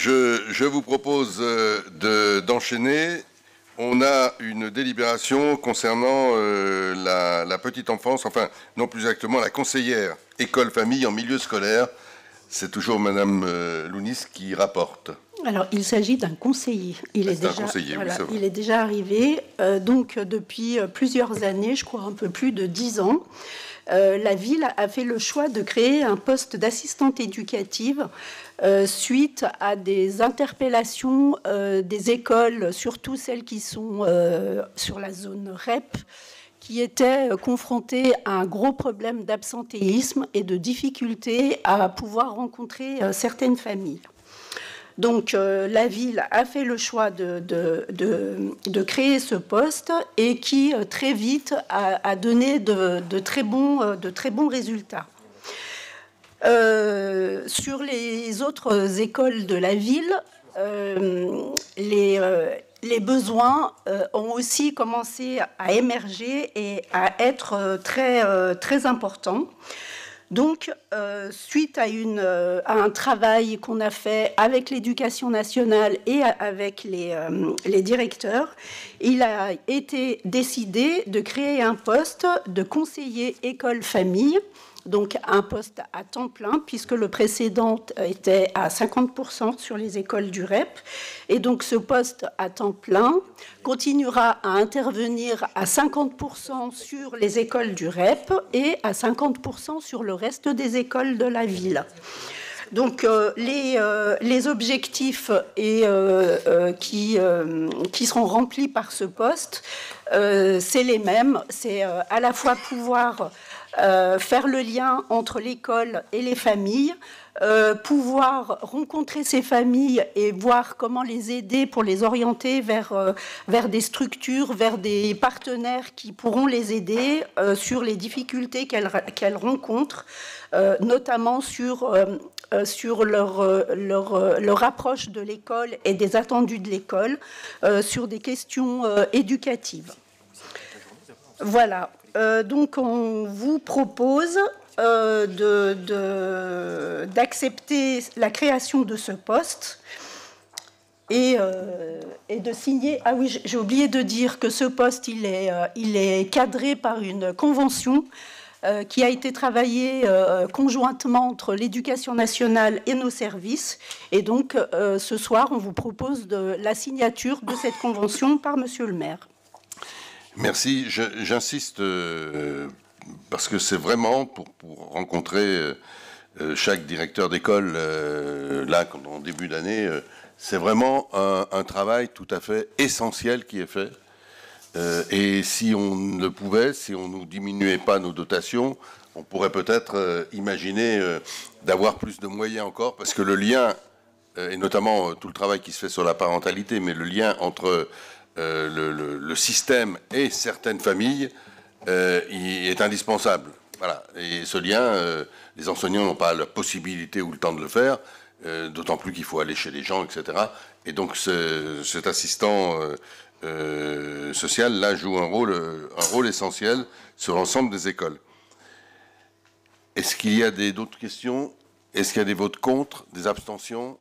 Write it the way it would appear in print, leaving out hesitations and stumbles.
je vous propose d'enchaîner. On a une délibération concernant la petite enfance, enfin, non plus exactement, la conseillère école-famille en milieu scolaire. C'est toujours Madame Lounis qui rapporte. Alors, il s'agit d'un conseiller. Il est déjà arrivé. Donc, depuis plusieurs années, je crois un peu plus de 10 ans, la ville a fait le choix de créer un poste d'assistante éducative suite à des interpellations des écoles, surtout celles qui sont sur la zone REP, qui étaient confrontées à un gros problème d'absentéisme et de difficulté à pouvoir rencontrer certaines familles. Donc, la ville a fait le choix de créer ce poste et qui, très vite, a donné de très bons résultats. Sur les autres écoles de la ville, les besoins ont aussi commencé à émerger et à être très importants. Donc, suite à un travail qu'on a fait avec l'Éducation nationale et avec les directeurs, il a été décidé de créer un poste de conseiller école-famille, donc un poste à temps plein, puisque le précédent était à 50% sur les écoles du REP. Et donc ce poste à temps plein continuera à intervenir à 50% sur les écoles du REP et à 50% sur le reste des écoles de la ville. Donc les objectifs qui seront remplis par ce poste, c'est les mêmes. C'est à la fois pouvoir faire le lien entre l'école et les familles, pouvoir rencontrer ces familles et voir comment les aider pour les orienter vers des structures, vers des partenaires qui pourront les aider sur les difficultés qu'elles rencontrent, notamment sur leur approche de l'école et des attendus de l'école, sur des questions éducatives. Voilà. Donc, on vous propose d'accepter la création de ce poste et de signer. Ah oui, j'ai oublié de dire que ce poste, il est cadré par une convention qui a été travaillée conjointement entre l'Éducation nationale et nos services. Et donc, ce soir, on vous propose la signature de cette convention par Monsieur le maire. Merci. J'insiste parce que c'est vraiment pour rencontrer chaque directeur d'école là en début d'année. C'est vraiment un travail tout à fait essentiel qui est fait. Et si on le pouvait, si on ne diminuait pas nos dotations, on pourrait peut-être imaginer d'avoir plus de moyens encore, parce que le lien, et notamment tout le travail qui se fait sur la parentalité, mais le lien entre le système et certaines familles est indispensable. Voilà. Et ce lien, les enseignants n'ont pas la possibilité ou le temps de le faire, d'autant plus qu'il faut aller chez les gens, etc. Et donc cet assistant social, là, joue un rôle essentiel sur l'ensemble des écoles. Est-ce qu'il y a d'autres questions? Est-ce qu'il y a des votes contre, des abstentions?